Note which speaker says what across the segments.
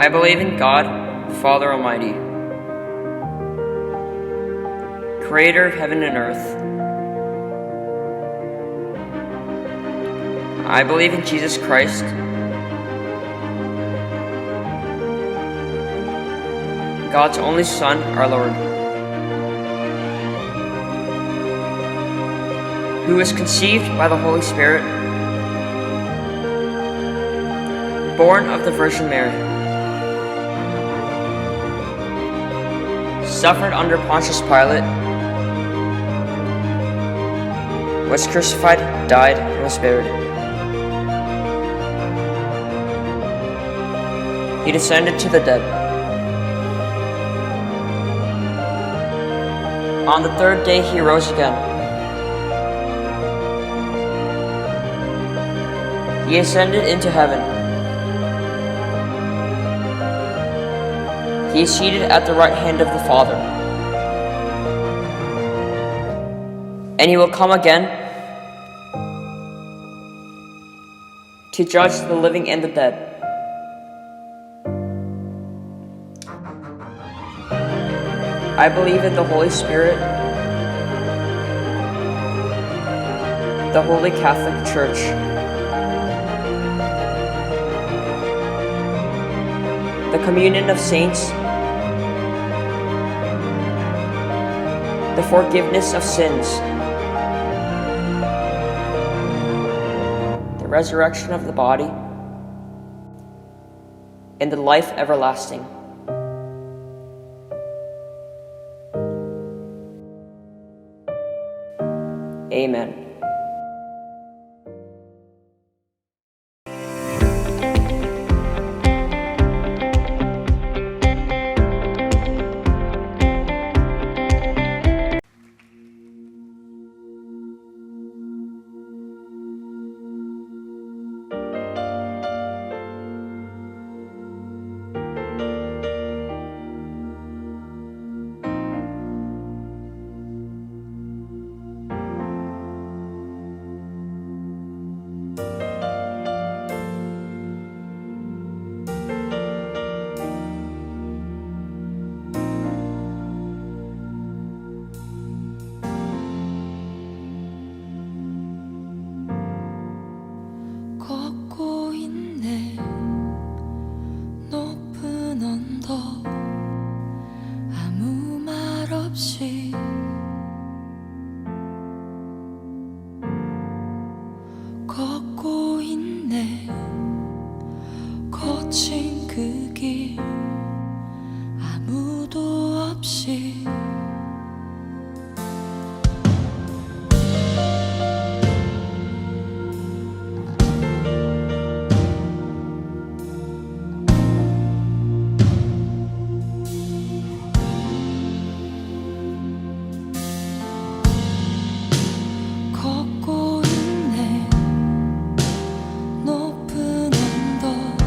Speaker 1: I believe in God, the Father Almighty, creator of heaven and earth. I believe in Jesus Christ, God's only Son, our Lord, who was conceived by the Holy Spirit, born of the Virgin Mary, suffered under Pontius Pilate, was crucified, died, and was buried. He descended to the dead. On the third day he rose again. He ascended into heaven. He is seated at the right hand of the Father. And he will come again to judge the living and the dead. I believe in the Holy Spirit, the Holy Catholic Church, the communion of saints, the forgiveness of sins, the resurrection of the body, and the life everlasting. Amen.
Speaker 2: 걷고 있네 높은 언덕 아무 말 없이 걷고 있네 거친 그 길 아무도 없이 걷고 있네 높은 언덕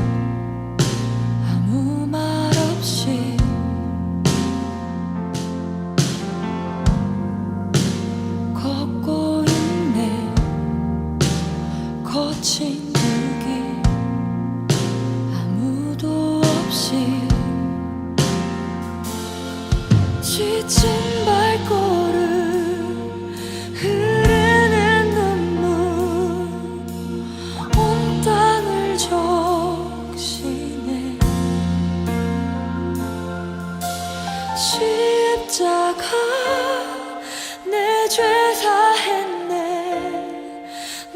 Speaker 2: 아무 말 없이 걷고 있네 거친 그 길 아무도 없이 지친 발걸음 흐르는 눈물 온 땅을 적시네 십자가 내 죄 사했네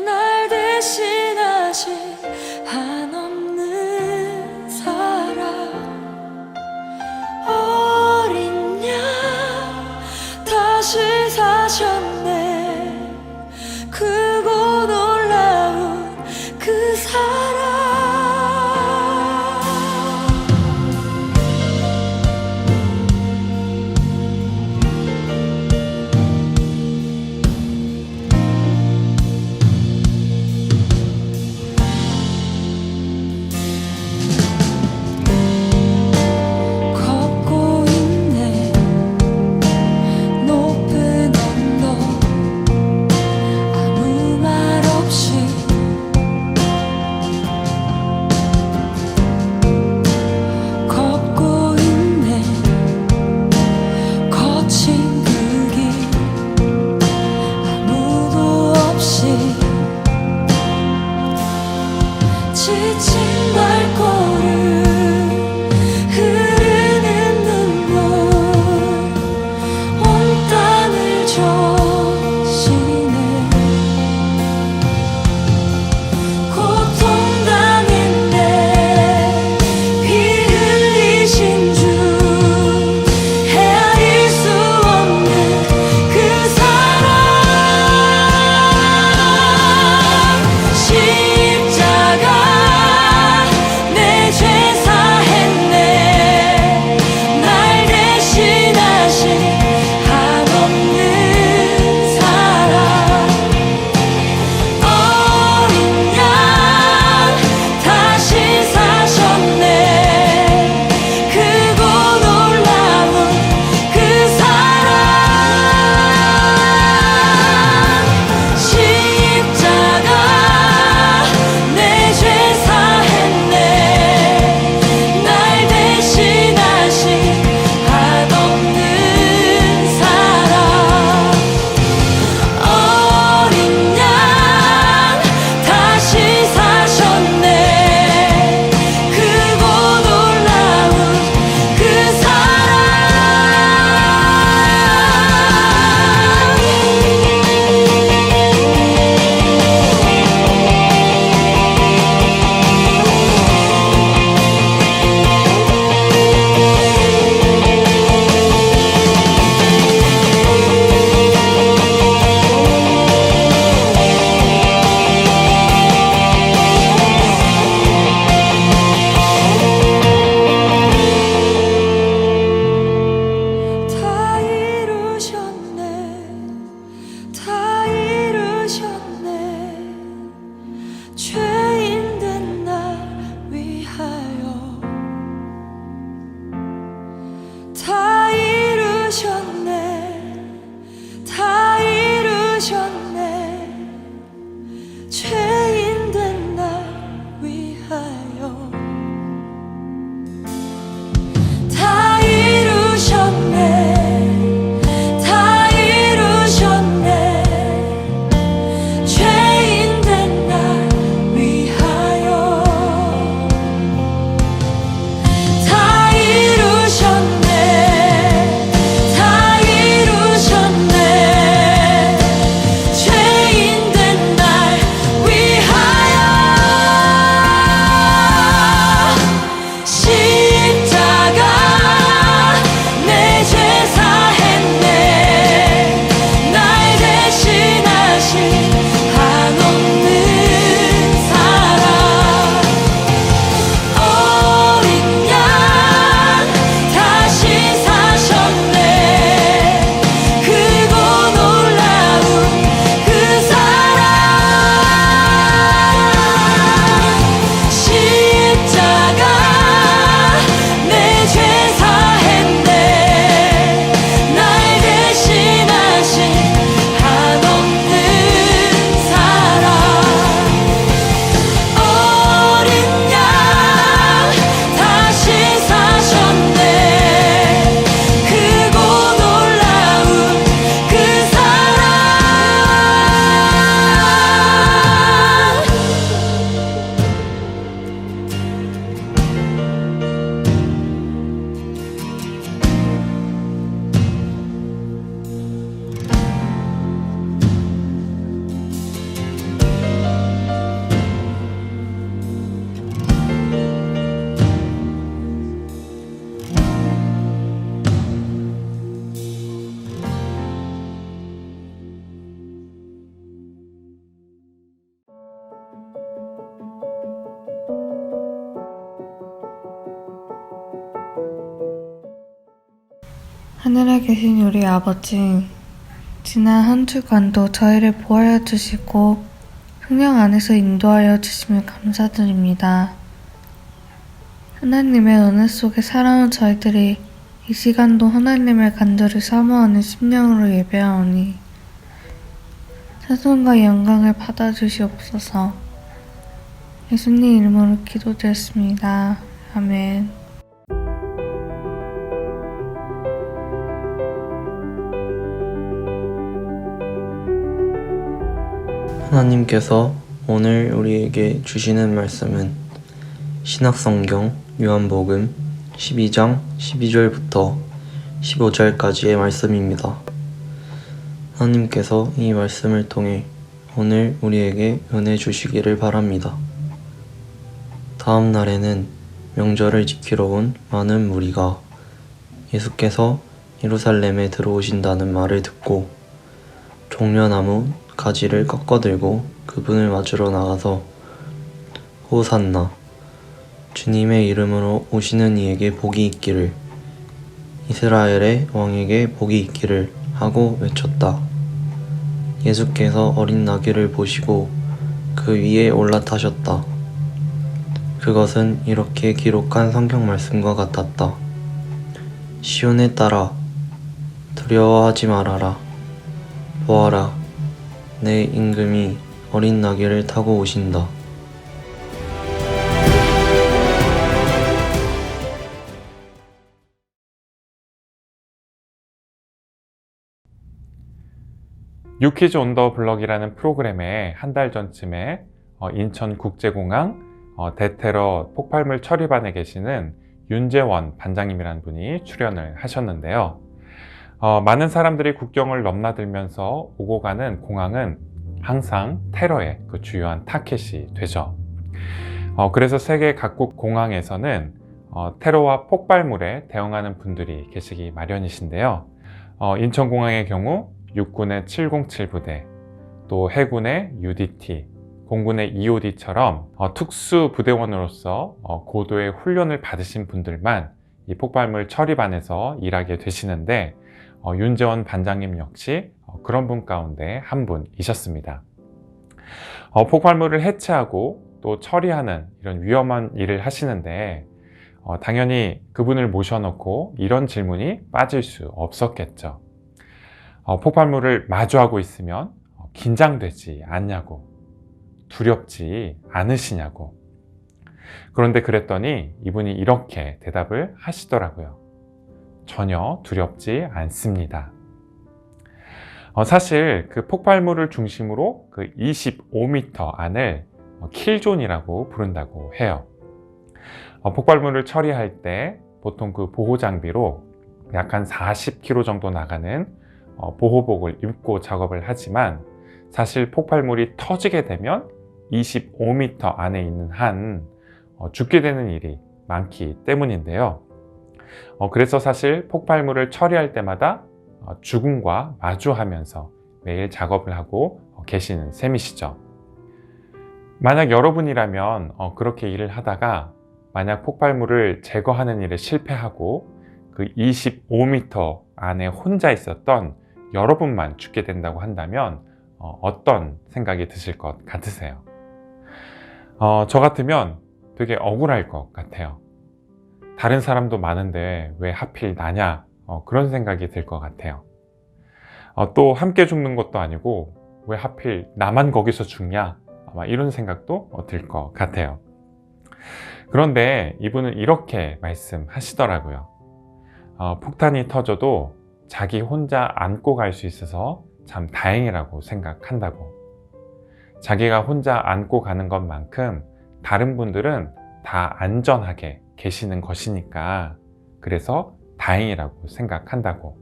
Speaker 2: 날 대신하신 한없는 사랑 어린 양
Speaker 3: 하늘에 계신 우리 아버지, 지난 한 주간도 저희를 보호하여 주시고 성령 안에서 인도하여 주시면 감사드립니다. 하나님의 은혜 속에 살아온 저희들이 이 시간도 하나님을 간절히 사모하는 심령으로 예배하오니 찬송과 영광을 받아주시옵소서. 예수님 이름으로 기도드렸습니다. 아멘.
Speaker 4: 하나님께서 오늘 우리에게 주시는 말씀은 신약성경 요한복음 12장 12절부터 15절까지의 말씀입니다. 하나님께서 이 말씀을 통해 오늘 우리에게 은혜 주시기를 바랍니다. 다음 날에는 명절을 지키러 온 많은 무리가 예수께서 예루살렘에 들어오신다는 말을 듣고 종려나무 가지를 꺾어들고 그분을 맞으러 나가서 호산나 주님의 이름으로 오시는 이에게 복이 있기를 이스라엘의 왕에게 복이 있기를 하고 외쳤다. 예수께서 어린 나귀를 보시고 그 위에 올라타셨다. 그것은 이렇게 기록한 성경 말씀과 같았다. 시온에 따라 두려워하지 말아라. 보아라, 내 임금이 어린 나귀를 타고 오신다.
Speaker 5: 유퀴즈 온 더 블럭이라는 프로그램에 한 달 전쯤에 인천국제공항 대테러 폭발물 처리반에 계시는 윤재원 반장님이라는 분이 출연을 하셨는데요. 많은 사람들이 국경을 넘나들면서 오고 가는 공항은 항상 테러의 그 주요한 타켓이 되죠. 그래서 세계 각국 공항에서는 테러와 폭발물에 대응하는 분들이 계시기 마련이신데요. 인천공항의 경우 육군의 707 부대, 또 해군의 UDT, 공군의 EOD처럼 특수 부대원으로서 고도의 훈련을 받으신 분들만 이 폭발물 처리반에서 일하게 되시는데 윤재원 반장님 역시 그런 분 가운데 한 분이셨습니다. 폭발물을 해체하고 또 처리하는 이런 위험한 일을 하시는데 당연히 그분을 모셔놓고 이런 질문이 빠질 수 없었겠죠. 폭발물을 마주하고 있으면 긴장되지 않냐고, 두렵지 않으시냐고. 그런데 그랬더니 이분이 이렇게 대답을 하시더라고요. 전혀 두렵지 않습니다. 사실 그 폭발물을 중심으로 그 25m 안을 킬존이라고 부른다고 해요. 폭발물을 처리할 때 보통 그 보호 장비로 약 한 40km 정도 나가는 보호복을 입고 작업을 하지만 사실 폭발물이 터지게 되면 25m 안에 있는 한 죽게 되는 일이 많기 때문인데요. 그래서 사실 폭발물을 처리할 때마다 죽음과 마주하면서 매일 작업을 하고 계시는 셈이시죠. 만약 여러분이라면 그렇게 일을 하다가 만약 폭발물을 제거하는 일에 실패하고 그 25m 안에 혼자 있었던 여러분만 죽게 된다고 한다면 어떤 생각이 드실 것 같으세요? 저 같으면 되게 억울할 것 같아요. 다른 사람도 많은데 왜 하필 나냐, 그런 생각이 들 것 같아요. 또 함께 죽는 것도 아니고 왜 하필 나만 거기서 죽냐, 아마 이런 생각도 들 것 같아요. 그런데 이분은 이렇게 말씀하시더라고요. 폭탄이 터져도 자기 혼자 안고 갈 수 있어서 참 다행이라고 생각한다고. 자기가 혼자 안고 가는 것만큼 다른 분들은 다 안전하게 계시는 것이니까 그래서 다행이라고 생각한다고.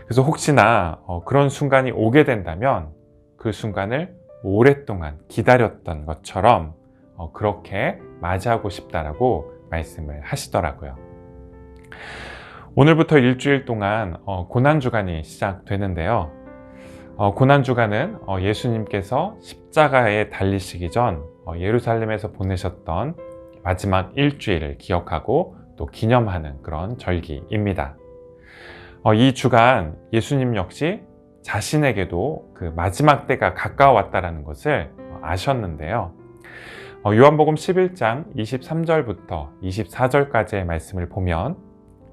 Speaker 5: 그래서 혹시나 그런 순간이 오게 된다면 그 순간을 오랫동안 기다렸던 것처럼 그렇게 맞이하고 싶다라고 말씀을 하시더라고요. 오늘부터 일주일 동안 고난주간이 시작되는데요. 고난주간은 예수님께서 십자가에 달리시기 전 예루살렘에서 보내셨던 마지막 일주일을 기억하고 또 기념하는 그런 절기입니다. 이 주간 예수님 역시 자신에게도 그 마지막 때가 가까워왔다는 것을 아셨는데요. 요한복음 11장 23절부터 24절까지의 말씀을 보면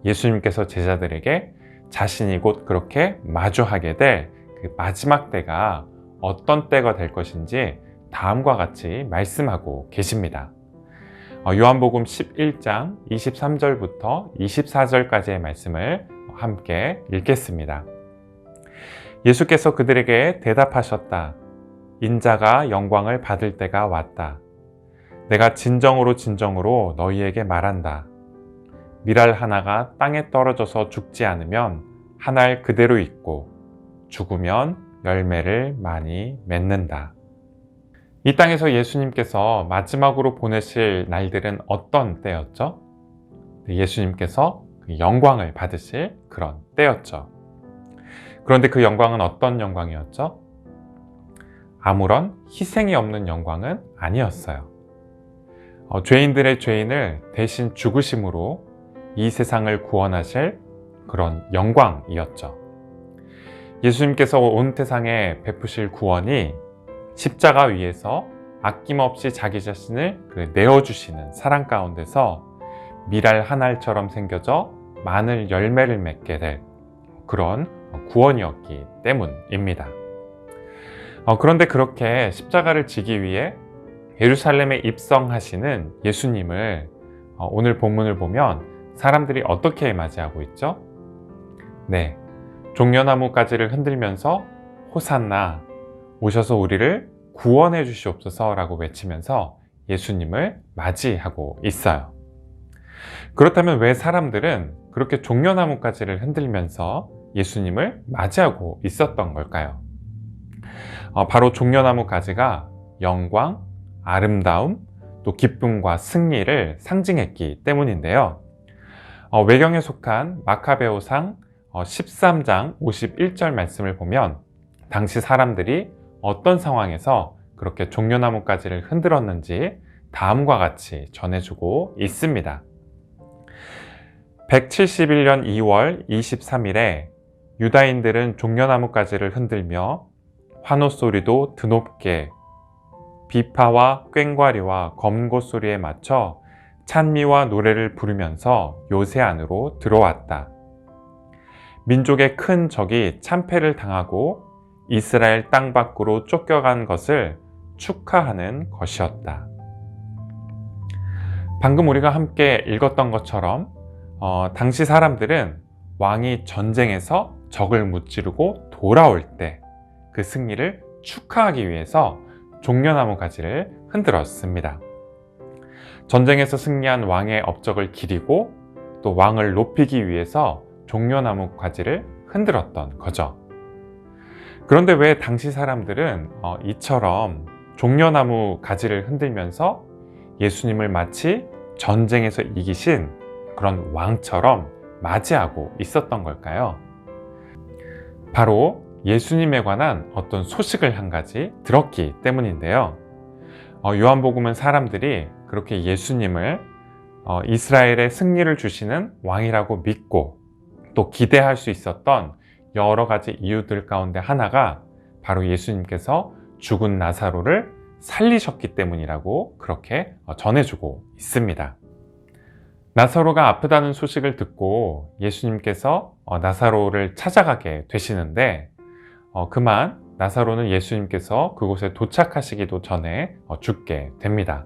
Speaker 5: 예수님께서 제자들에게 자신이 곧 그렇게 마주하게 될 그 마지막 때가 어떤 때가 될 것인지 다음과 같이 말씀하고 계십니다. 요한복음 11장 23절부터 24절까지의 말씀을 함께 읽겠습니다. 예수께서 그들에게 대답하셨다. 인자가 영광을 받을 때가 왔다. 내가 진정으로 진정으로 너희에게 말한다. 밀알 하나가 땅에 떨어져서 죽지 않으면 한 알 그대로 있고 죽으면 열매를 많이 맺는다. 이 땅에서 예수님께서 마지막으로 보내실 날들은 어떤 때였죠? 예수님께서 영광을 받으실 그런 때였죠. 그런데 그 영광은 어떤 영광이었죠? 아무런 희생이 없는 영광은 아니었어요. 죄인들의 죄인을 대신 죽으심으로 이 세상을 구원하실 그런 영광이었죠. 예수님께서 온 세상에 베푸실 구원이 십자가 위에서 아낌없이 자기 자신을 내어주시는 사랑 가운데서 밀알 한 알처럼 생겨져 많은 열매를 맺게 될 그런 구원이었기 때문입니다. 그런데 그렇게 십자가를 지기 위해 예루살렘에 입성하시는 예수님을 오늘 본문을 보면 사람들이 어떻게 맞이하고 있죠? 네, 종려나무 가지를 흔들면서 호산나, 오셔서 우리를 구원해 주시옵소서 라고 외치면서 예수님을 맞이하고 있어요. 그렇다면 왜 사람들은 그렇게 종려나무 가지를 흔들면서 예수님을 맞이하고 있었던 걸까요? 바로 종려나무 가지가 영광, 아름다움, 또 기쁨과 승리를 상징했기 때문인데요. 외경에 속한 마카베오상 13장 51절 말씀을 보면 당시 사람들이 어떤 상황에서 그렇게 종려나무 가지를 흔들었는지 다음과 같이 전해주고 있습니다. 171년 2월 23일에 유다인들은 종려나무 가지를 흔들며 환호 소리도 드높게 비파와 꽹과리와 검고 소리에 맞춰 찬미와 노래를 부르면서 요새 안으로 들어왔다. 민족의 큰 적이 참패를 당하고 이스라엘 땅 밖으로 쫓겨간 것을 축하하는 것이었다. 방금 우리가 함께 읽었던 것처럼 당시 사람들은 왕이 전쟁에서 적을 무찌르고 돌아올 때 그 승리를 축하하기 위해서 종려나무 가지를 흔들었습니다. 전쟁에서 승리한 왕의 업적을 기리고 또 왕을 높이기 위해서 종려나무 가지를 흔들었던 거죠. 그런데 왜 당시 사람들은 이처럼 종려나무 가지를 흔들면서 예수님을 마치 전쟁에서 이기신 그런 왕처럼 맞이하고 있었던 걸까요? 바로 예수님에 관한 어떤 소식을 한 가지 들었기 때문인데요. 요한복음은 사람들이 그렇게 예수님을 이스라엘의 승리를 주시는 왕이라고 믿고 또 기대할 수 있었던 여러 가지 이유들 가운데 하나가 바로 예수님께서 죽은 나사로를 살리셨기 때문이라고 그렇게 전해주고 있습니다. 나사로가 아프다는 소식을 듣고 예수님께서 나사로를 찾아가게 되시는데 그만 나사로는 예수님께서 그곳에 도착하시기도 전에 죽게 됩니다.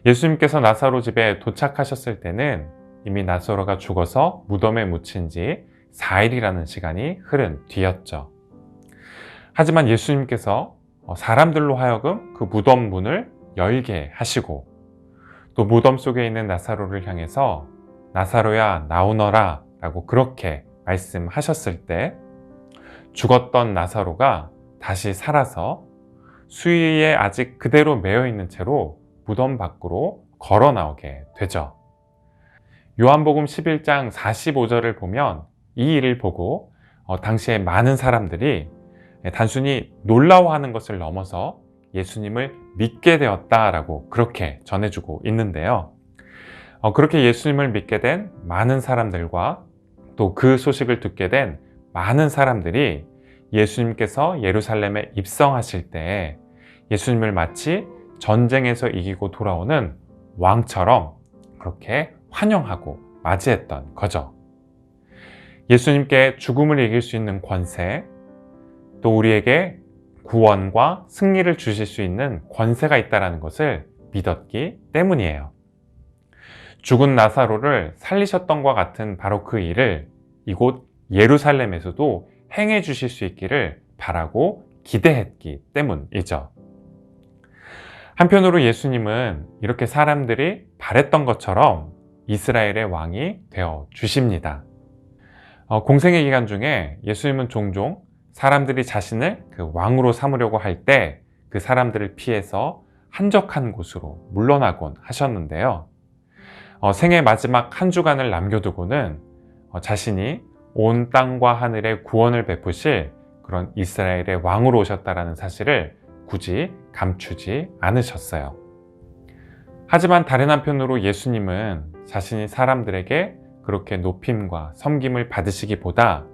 Speaker 5: 예수님께서 나사로 집에 도착하셨을 때는 이미 나사로가 죽어서 무덤에 묻힌 지 4일이라는 시간이 흐른 뒤였죠. 하지만 예수님께서 사람들로 하여금 그 무덤 문을 열게 하시고 또 무덤 속에 있는 나사로를 향해서 나사로야 나오너라 라고 그렇게 말씀하셨을 때 죽었던 나사로가 다시 살아서 수위에 아직 그대로 매여 있는 채로 무덤 밖으로 걸어 나오게 되죠. 요한복음 11장 45절을 보면 이 일을 보고 당시에 많은 사람들이 단순히 놀라워하는 것을 넘어서 예수님을 믿게 되었다라고 그렇게 전해주고 있는데요. 그렇게 예수님을 믿게 된 많은 사람들과 또 그 소식을 듣게 된 많은 사람들이 예수님께서 예루살렘에 입성하실 때 예수님을 마치 전쟁에서 이기고 돌아오는 왕처럼 그렇게 환영하고 맞이했던 거죠. 예수님께 죽음을 이길 수 있는 권세, 또 우리에게 구원과 승리를 주실 수 있는 권세가 있다는 것을 믿었기 때문이에요. 죽은 나사로를 살리셨던 것과 같은 바로 그 일을 이곳 예루살렘에서도 행해 주실 수 있기를 바라고 기대했기 때문이죠. 한편으로 예수님은 이렇게 사람들이 바랬던 것처럼 이스라엘의 왕이 되어 주십니다. 공생의 기간 중에 예수님은 종종 사람들이 자신을 그 왕으로 삼으려고 할 때 그 사람들을 피해서 한적한 곳으로 물러나곤 하셨는데요. 생애 마지막 한 주간을 남겨두고는 자신이 온 땅과 하늘의 구원을 베푸실 그런 이스라엘의 왕으로 오셨다는 사실을 굳이 감추지 않으셨어요. 하지만 다른 한편으로 예수님은 자신이 사람들에게 그렇게 높임과 섬김을 받으시기보다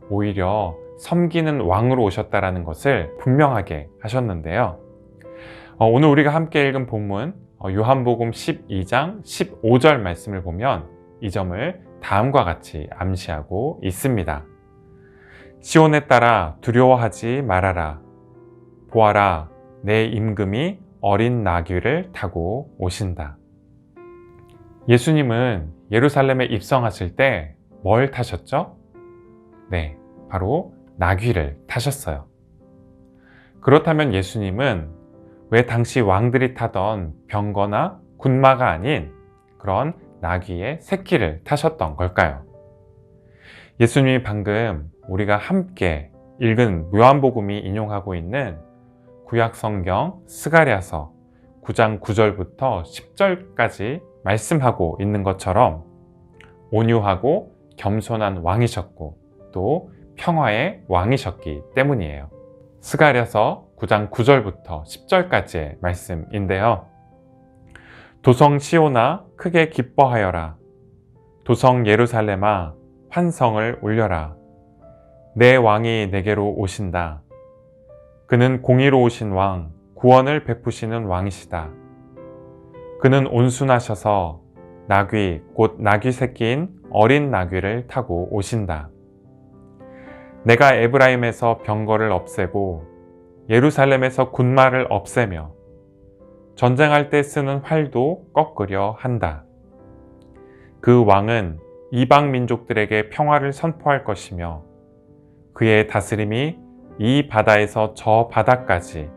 Speaker 5: 오히려 섬기는 왕으로 오셨다는 것을 분명하게 하셨는데요. 오늘 우리가 함께 읽은 본문 요한복음 12장 15절 말씀을 보면 이 점을 다음과 같이 암시하고 있습니다. 시온에 따라 두려워하지 말아라. 보아라, 내 임금이 어린 나귀를 타고 오신다. 예수님은 예루살렘에 입성하실 때 뭘 타셨죠? 네, 바로 나귀를 타셨어요. 그렇다면 예수님은 왜 당시 왕들이 타던 병거나 군마가 아닌 그런 나귀의 새끼를 타셨던 걸까요? 예수님이 방금 우리가 함께 읽은 요한복음이 인용하고 있는 구약성경 스가랴서 9장 9절부터 10절까지 말씀하고 있는 것처럼 온유하고 겸손한 왕이셨고 또 평화의 왕이셨기 때문이에요. 스가랴서 9장 9절부터 10절까지의 말씀인데요. 도성 시온아 크게 기뻐하여라. 도성 예루살렘아 환성을 울려라. 내 왕이 내게로 오신다. 그는 공의로우신 왕, 구원을 베푸시는 왕이시다. 그는 온순하셔서 나귀, 곧 나귀 새끼인 어린 나귀를 타고 오신다. 내가 에브라임에서 병거를 없애고 예루살렘에서 군마를 없애며 전쟁할 때 쓰는 활도 꺾으려 한다. 그 왕은 이방 민족들에게 평화를 선포할 것이며 그의 다스림이 이 바다에서 저 바다까지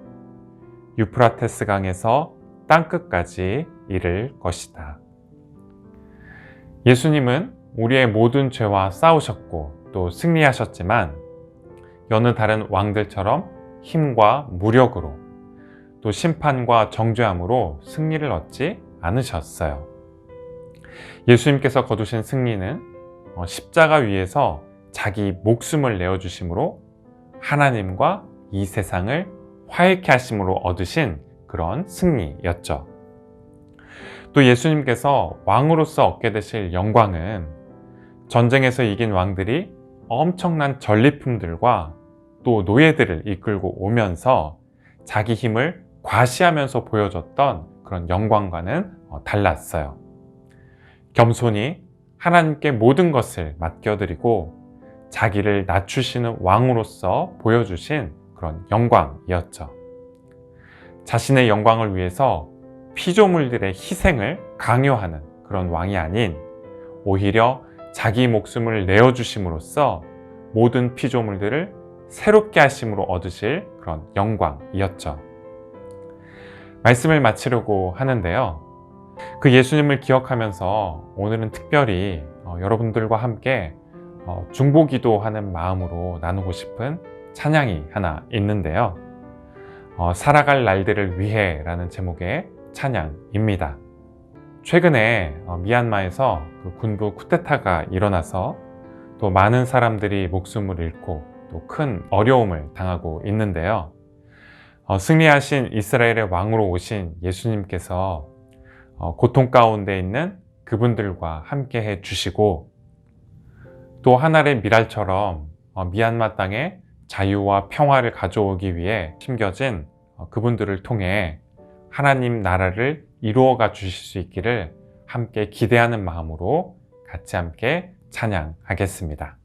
Speaker 5: 유프라테스 강에서 땅끝까지 이를 것이다. 예수님은 우리의 모든 죄와 싸우셨고 또 승리하셨지만 여느 다른 왕들처럼 힘과 무력으로 또 심판과 정죄함으로 승리를 얻지 않으셨어요. 예수님께서 거두신 승리는 십자가 위에서 자기 목숨을 내어주심으로 하나님과 이 세상을 화해케 하심으로 얻으신 그런 승리였죠. 또 예수님께서 왕으로서 얻게 되실 영광은 전쟁에서 이긴 왕들이 엄청난 전리품들과 또 노예들을 이끌고 오면서 자기 힘을 과시하면서 보여줬던 그런 영광과는 달랐어요. 겸손히 하나님께 모든 것을 맡겨드리고 자기를 낮추시는 왕으로서 보여주신 그런 영광이었죠. 자신의 영광을 위해서 피조물들의 희생을 강요하는 그런 왕이 아닌 오히려 자기 목숨을 내어주심으로써 모든 피조물들을 새롭게 하심으로 얻으실 그런 영광이었죠. 말씀을 마치려고 하는데요. 그 예수님을 기억하면서 오늘은 특별히 여러분들과 함께 중보기도하는 마음으로 나누고 싶은 찬양이 하나 있는데요. 살아갈 날들을 위해 라는 제목의 찬양입니다. 최근에 미얀마에서 그 군부 쿠데타가 일어나서 또 많은 사람들이 목숨을 잃고 또 큰 어려움을 당하고 있는데요. 승리하신 이스라엘의 왕으로 오신 예수님께서 고통 가운데 있는 그분들과 함께 해 주시고 또 하늘의 미랄처럼 미얀마 땅에 자유와 평화를 가져오기 위해 심겨진 그분들을 통해 하나님 나라를 이루어가 주실 수 있기를 함께 기대하는 마음으로 같이 함께 찬양하겠습니다.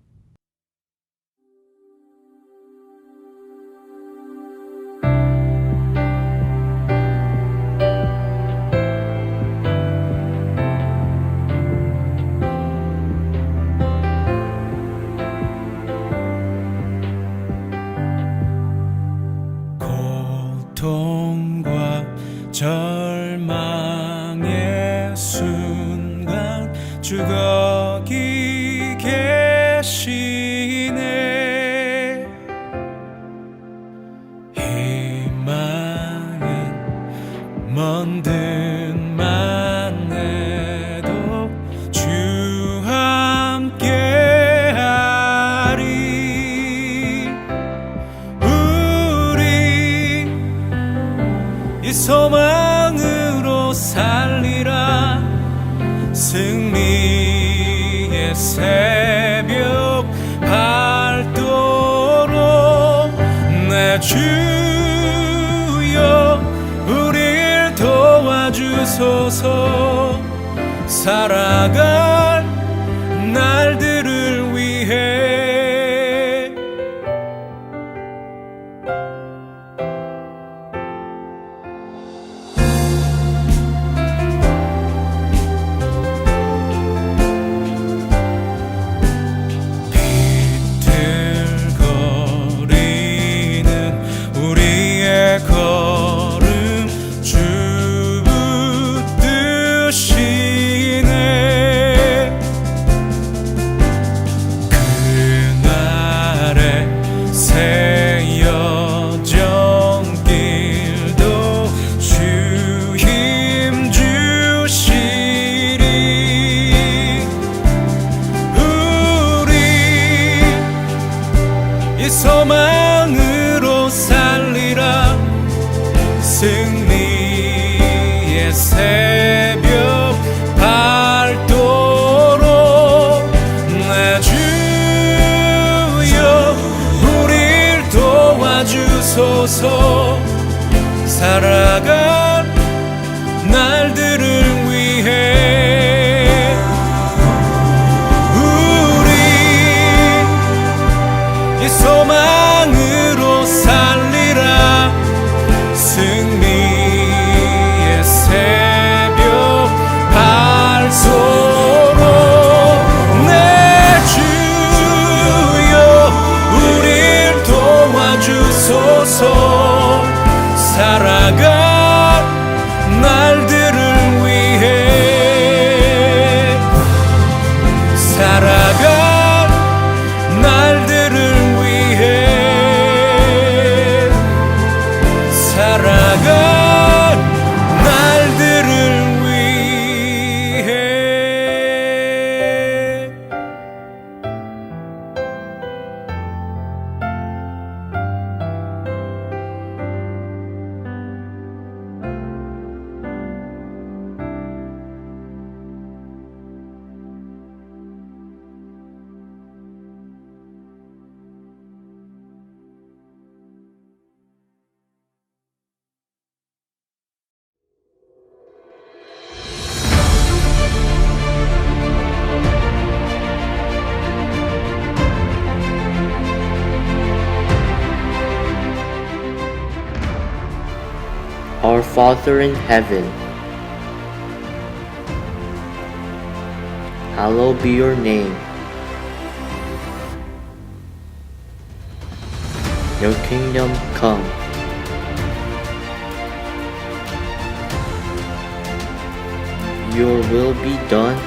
Speaker 6: 고통과 절망의 순간 주 거기 계시네. 희망은 먼 듯만 해도 주 함께하리. 우리 이 소망으로 살리라. 승리의 새벽 밝도록 내 주여 우릴 도와주소서. 살아갈 날들을 위해 걸음 주 붙드시네. 그날의 새 여정길도 주 힘 주시리. 우리 이 소망으로 살리라. 승리의 새벽 밝도록 내 주여 우릴 도와주소서. 살아갈 날들을 위해 우리 이 소망으로 살리라. 승리의 새벽 밝도록 내 주여 우릴 도와주소서. 살아갈 날들을 위해 살아갈 날들을 위해 살아갈 날들을 위해.
Speaker 1: Our Father in heaven, hallowed be your name. Your kingdom come. Your will be done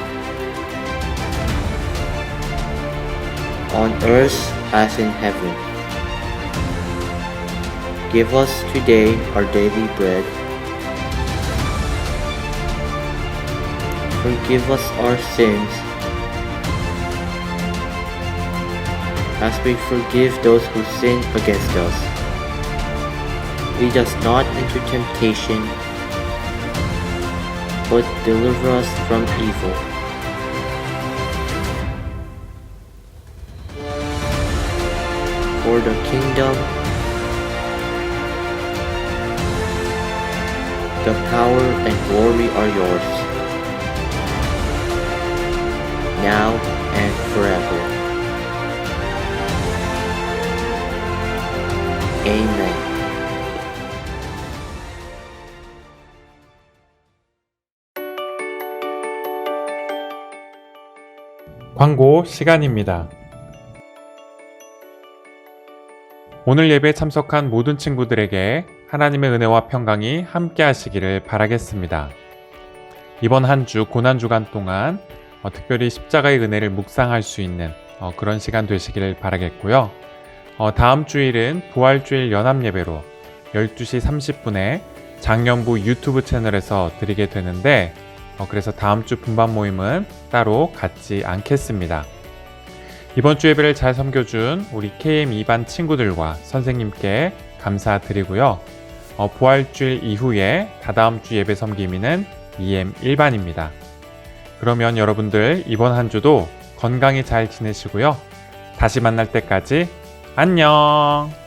Speaker 1: on earth as in heaven. Give us today our daily bread. Forgive us our sins, as we forgive those who sin against us. Lead us not into temptation, but deliver us from evil. For the kingdom, the power and glory are yours, now and forever. Amen.
Speaker 5: 광고 시간입니다. 오늘 예배에 참석한 모든 친구들에게 하나님의 은혜와 평강이 함께 하시기를 바라겠습니다. 이번 한 주 고난주간 동안 특별히 십자가의 은혜를 묵상할 수 있는 그런 시간 되시기를 바라겠고요. 다음 주일은 부활주일 연합예배로 12시 30분에 장년부 유튜브 채널에서 드리게 되는데 그래서 다음 주 분반 모임은 따로 갖지 않겠습니다. 이번 주 예배를 잘 섬겨준 우리 KM 2반 친구들과 선생님께 감사드리고요. 부활주일 이후에 다다음 주 예배 섬김이는 EM 1반입니다. 그러면 여러분들 이번 한 주도 건강히 잘 지내시고요. 다시 만날 때까지 안녕!